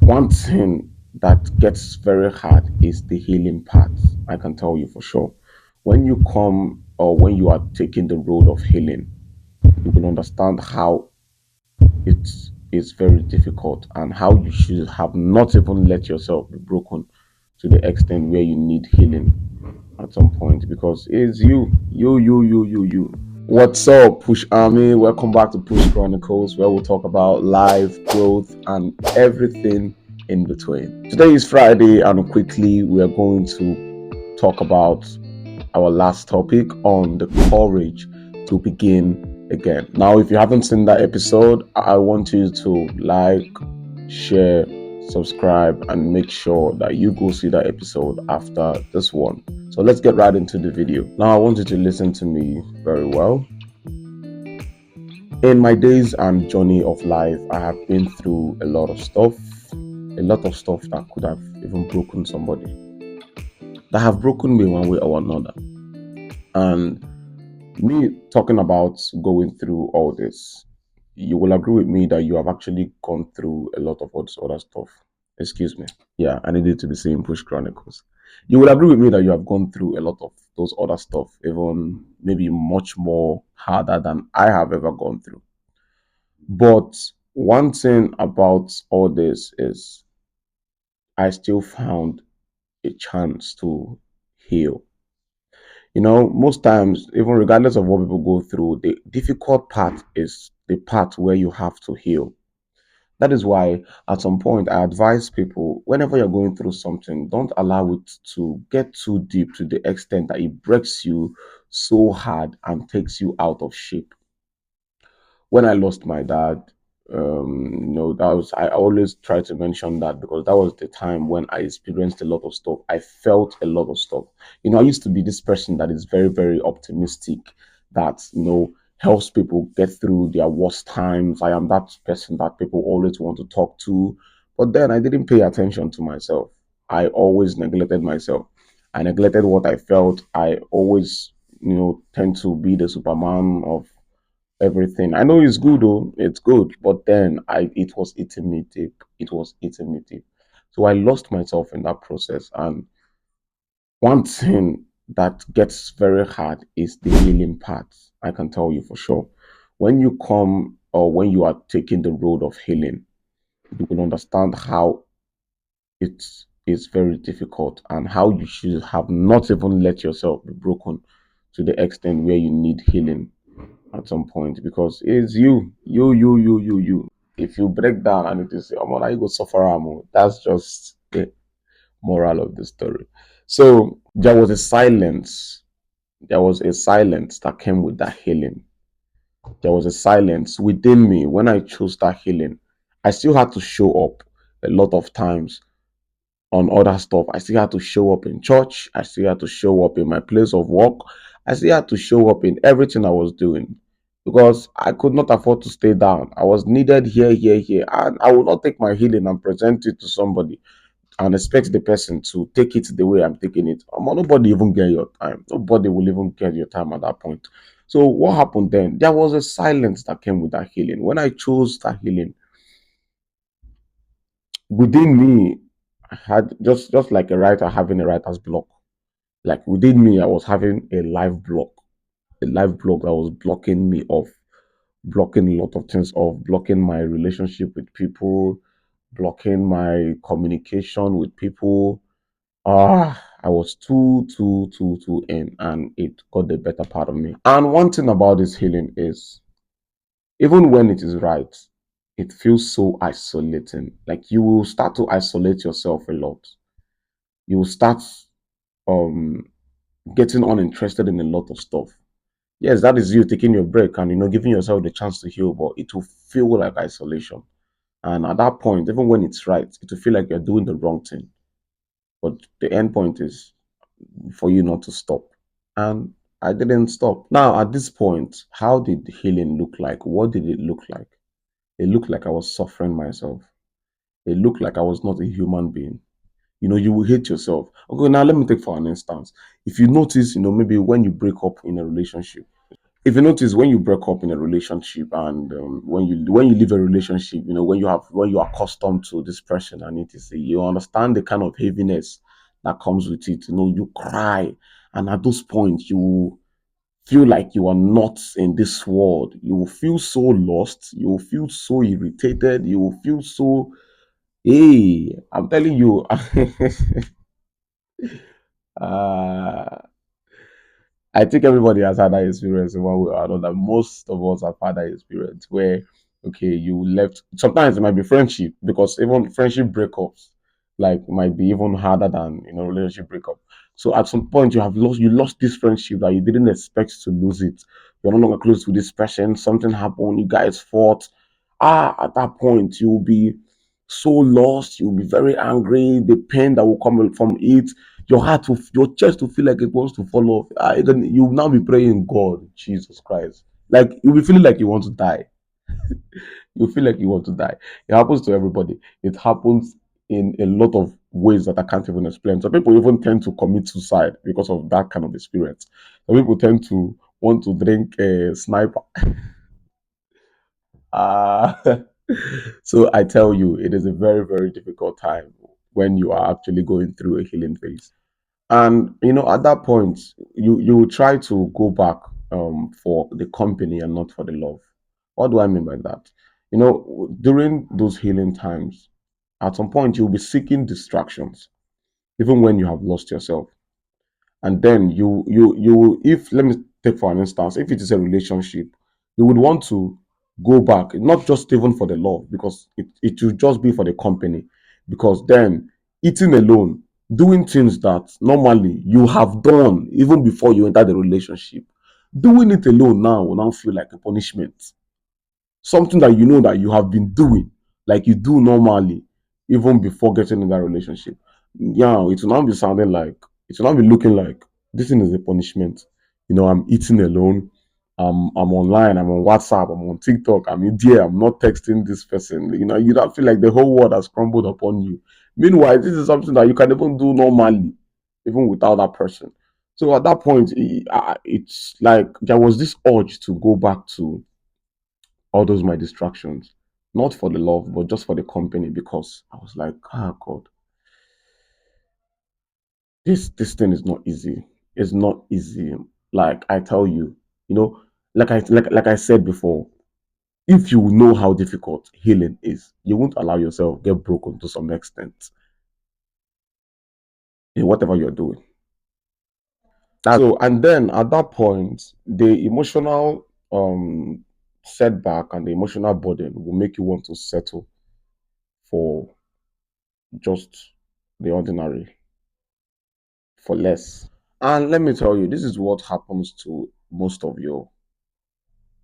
One thing that gets very hard is the healing part. I can tell you for sure. When you come or when you are taking the road of healing, you will understand how it is very difficult and how you should have not even let yourself be broken to the extent where you need healing at some point because it's you. What's up, Push Army? Welcome back to Push Chronicles, where we'll talk about life, growth, and everything in between. Today is Friday, and quickly we are going to talk about our last topic on the courage to begin again. Now, if you haven't seen that episode, I want you to like, share, subscribe, and make sure that you go see that episode after this one. So let's get right into the video. Now, I want you to listen to me very well. In my days and journey of life, I have been through a lot of stuff that could have even broken somebody, that have broken me one way or another. And me talking about going through all this, you will agree with me that you have actually gone through a lot of all this other stuff. Excuse me. Yeah, I needed to be saying Push Chronicles. You will agree with me that you have gone through a lot of those other stuff, even maybe much more harder than I have ever gone through. But one thing about all this is I still found a chance to heal. Most times, even regardless of what people go through, the difficult part is the part where you have to heal. That is why, at some point, I advise people whenever you're going through something, don't allow it to get too deep to the extent that it breaks you so hard and takes you out of shape. When I lost my dad, that was I always try to mention that because that was the time when I experienced a lot of stuff. I felt a lot of stuff. I used to be this person that is very, very optimistic, that helps people get through their worst times. I am that person that people always want to talk to. But then I didn't pay attention to myself. I always neglected myself. I neglected what I felt. I always, tend to be the Superman of everything. I know it's good though, it's good, but then it was eating me deep. It was eating me deep. So I lost myself in that process. And one thing that gets very hard is the healing part. I can tell you for sure. When you come or when you are taking the road of healing, you will understand how it is very difficult and how you should have not even let yourself be broken to the extent where you need healing at some point because it's you. If you break down and it is, oh, man, you go suffer, that's just the moral of the story. So there was a silence. There was a silence that came with that healing. There was a silence within me when I chose that healing. I still had to show up a lot of times on other stuff. I still had to show up in church. I still had to show up in my place of work. I still had to show up in everything I was doing because I could not afford to stay down. I was needed here. And I will not take my healing and present it to somebody and expect the person to take it the way I'm taking it. Nobody even get your time. Nobody will even get your time at that point. So what happened then? There was a silence that came with that healing. When I chose that healing, within me, I had just like a writer having a writer's block. Like within me, I was having a live block that was blocking me off, blocking a lot of things off, blocking my relationship with people, blocking my communication with people. I was too in, and it got the better part of me. And one thing about this healing is, even when it is right, it feels so isolating. Like you will start to isolate yourself a lot. You will start um getting uninterested in a lot of stuff. Yes, that is you taking your break and giving yourself the chance to heal, but it will feel like isolation. And at that point, even when it's right, it will feel like you're doing the wrong thing. But the end point is for you not to stop. And I didn't stop. Now, at this point, how did healing look like? What did it look like? It looked like I was suffering myself. It looked like I was not a human being. You will hate yourself. Okay, now let me take for an instance. If you notice, maybe when you break up in a relationship, If you notice, when you break up in a relationship, and when you leave a relationship, when you are accustomed to this person, and it is, you understand the kind of heaviness that comes with it. You cry, and at those points you feel like you are not in this world. You will feel so lost. You will feel so irritated. You will feel so, hey, I'm telling you. uh, I think everybody has had that experience in one way or another. Most of us have had that experience where, okay, you left. Sometimes it might be friendship, because even friendship breakups, like, might be even harder than relationship breakup. So at some point, you lost this friendship that you didn't expect to lose it. You're no longer close to this person. Something happened. You guys fought. At that point, you'll be so lost. You'll be very angry. The pain that will come from it, your chest to feel like it wants to fall off. You now be praying, God, Jesus Christ. Like, you'll be feeling like you want to die. You feel like you want to die. It happens to everybody. It happens in a lot of ways that I can't even explain. Some people even tend to commit suicide because of that kind of experience. Some people tend to want to drink a sniper. Uh, so I tell you, it is a very, very difficult time when you are actually going through a healing phase. And at that point, you will try to go back for the company and not for the love. What do I mean by that? During those healing times, at some point you'll be seeking distractions, even when you have lost yourself. And then if, let me take for an instance, if it is a relationship, you would want to go back, not just even for the love, because it will just be for the company. Because then, eating alone, doing things that normally you have done even before you enter the relationship, doing it alone now will now feel like a punishment. Something that you know that you have been doing, like you do normally, even before getting in that relationship. Yeah, it will now be sounding like, it will now be looking like this thing is a punishment. I'm eating alone. I'm online. I'm on WhatsApp. I'm on TikTok. I'm in there. I'm not texting this person. You don't feel like the whole world has crumbled upon you. Meanwhile, this is something that you can even do normally, even without that person. So at that point, it's like there was this urge to go back to all those my distractions, not for the love, but just for the company, because I was like, God, this thing is not easy. It's not easy. Like, I tell you, you know, like I said before, if you know how difficult healing is, you won't allow yourself get broken to some extent in whatever you're doing. So, and then at that point, the emotional setback and the emotional burden will make you want to settle for just the ordinary, for less. And let me tell you, this is what happens to most of you.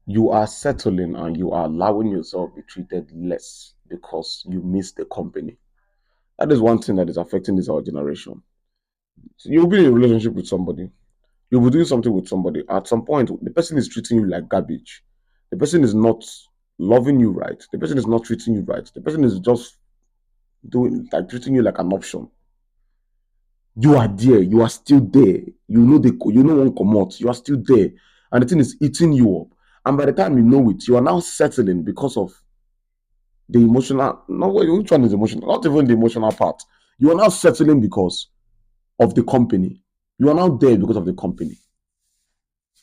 You are settling and you are allowing yourself be treated less because you miss the company. That is one thing that is affecting this our generation. So you'll be in a relationship with somebody, you'll be doing something with somebody. At some point, the person is treating you like garbage. The person is not loving you right. The person is not treating you right. The person is just doing like treating you like an option. You are there, you are still there. One come out, you are still there, and the thing is eating you up. And by the time you know it, you are now settling because of the emotional. No, which one is emotional? Not even the emotional part. You are now settling because of the company. You are now there because of the company.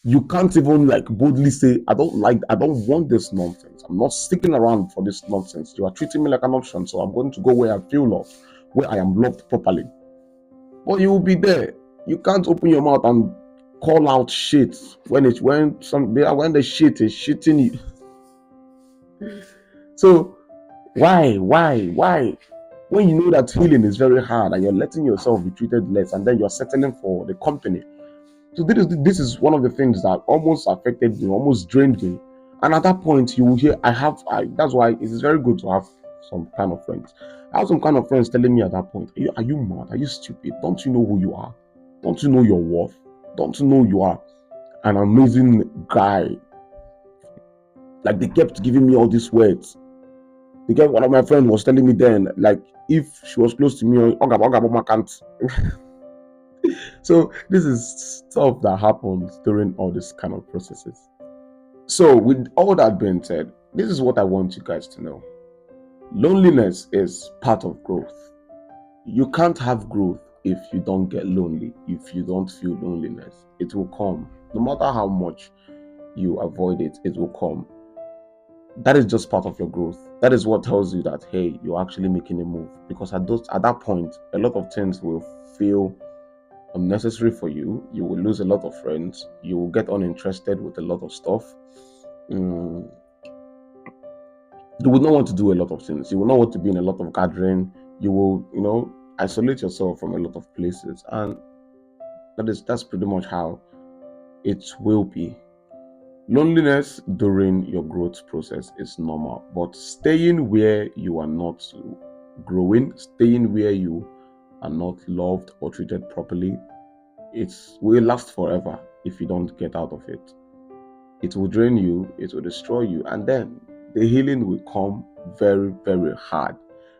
You can't even like boldly say, I don't want this nonsense. I'm not sticking around for this nonsense. You are treating me like an option, so I'm going to go where I feel loved, where I am loved properly. But you will be there. You can't open your mouth and call out shit when the shit is shitting you. So why? When you know that healing is very hard and you're letting yourself be treated less, and then you're settling for the company. So this is one of the things that almost affected me, almost drained me. And at that point, you will hear that's why it is very good to have some kind of friends. I have some kind of friends telling me at that point, are you mad? Are you stupid? Don't you know who you are? Don't you know your worth? Don't you know you are an amazing guy? Like, they kept giving me all these words. One of my friends was telling me then, like, if she was close to me, "Oga, oga, mama can't." So this is stuff that happens during all these kind of processes. So, with all that being said, this is what I want you guys to know. Loneliness is part of growth. You can't have growth if you don't get lonely, if you don't feel loneliness. It will come. No matter how much you avoid it, it will come. That is just part of your growth. That is what tells you that, hey, you're actually making a move. Because at that point, a lot of things will feel unnecessary for you. You will lose a lot of friends. You will get uninterested with a lot of stuff. Mm, you would not want to do a lot of things. You will not want to be in a lot of gathering. You will, isolate yourself from a lot of places. And that's pretty much how it will be. Loneliness during your growth process is normal, but staying where you are not growing, staying where you are not loved or treated properly, it will last forever if you don't get out of it. It will drain you, it will destroy you, and then the healing will come very, very hard.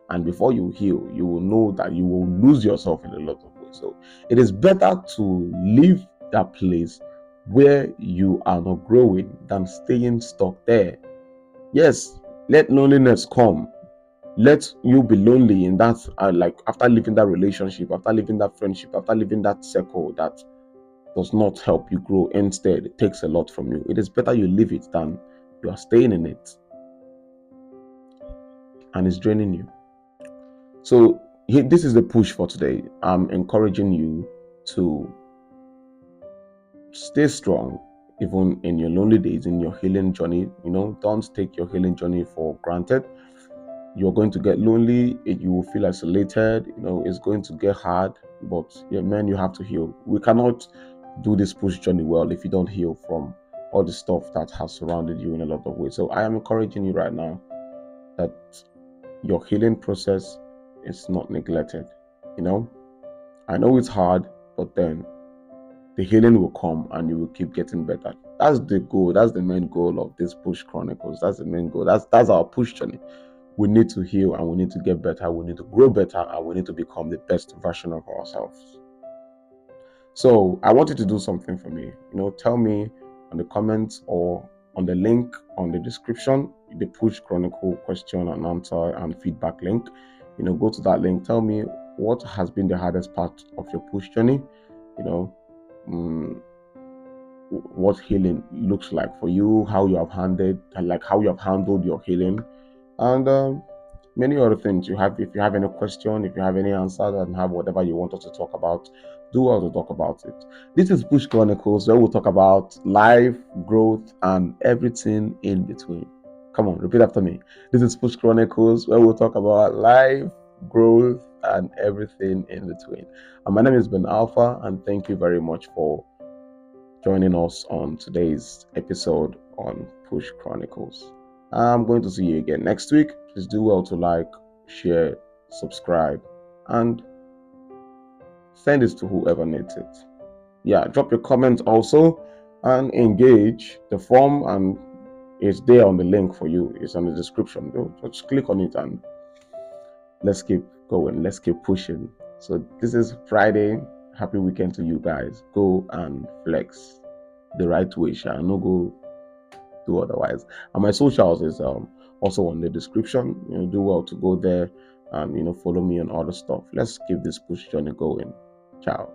And before you heal, you will know that you will lose yourself in a lot of ways. So it is better to leave that place where you are not growing than staying stuck there. Yes, let loneliness come. Let you be lonely in that, like after leaving that relationship, after leaving that friendship, after leaving that circle that does not help you grow. Instead, it takes a lot from you. It is better you leave it than you are staying in it and it's draining you. So this is the push for today. I'm encouraging you to stay strong even in your lonely days, in your healing journey. Don't take your healing journey for granted. You're going to get lonely, you will feel isolated, it's going to get hard, but yeah, man, you have to heal. We cannot do this push journey well if you don't heal from all the stuff that has surrounded you in a lot of ways. So I am encouraging you right now that your healing process is not neglected. I know it's hard, but then the healing will come and you will keep getting better. That's the goal. That's the main goal of this push chronicles. That's the main goal. That's our push journey. We need to heal and we need to get better. We need to grow better and we need to become the best version of ourselves. So I want you to do something for me. Tell me on the comments or on the link on the description, the push chronicle question and answer and feedback link. Go to that link. Tell me what has been the hardest part of your push journey. What healing looks like for you, how you have handled your healing, and many other things. If you have any question, if you have any answer, and have whatever you want us to talk about, do well to talk about it. This is Push Chronicles, where we'll talk about life, growth, and everything in between. Come on, repeat after me. This is Push Chronicles, where we'll talk about life, growth, and everything in between. And my name is Ben Alpha, and thank you very much for joining us on today's episode on Push Chronicles. I'm going to see you again next week. Please do well to like, share, subscribe, and send this to whoever needs it. Yeah, drop your comments also and engage. The form and it's there on the link for you. It's on the description. Just click on it and let's keep going. Let's keep pushing. So this is Friday. Happy weekend to you guys. Go and flex the right way, shall no go do otherwise. And my socials is also on the description. Do well to go there and follow me on all the stuff. Let's keep this push journey going. Ciao.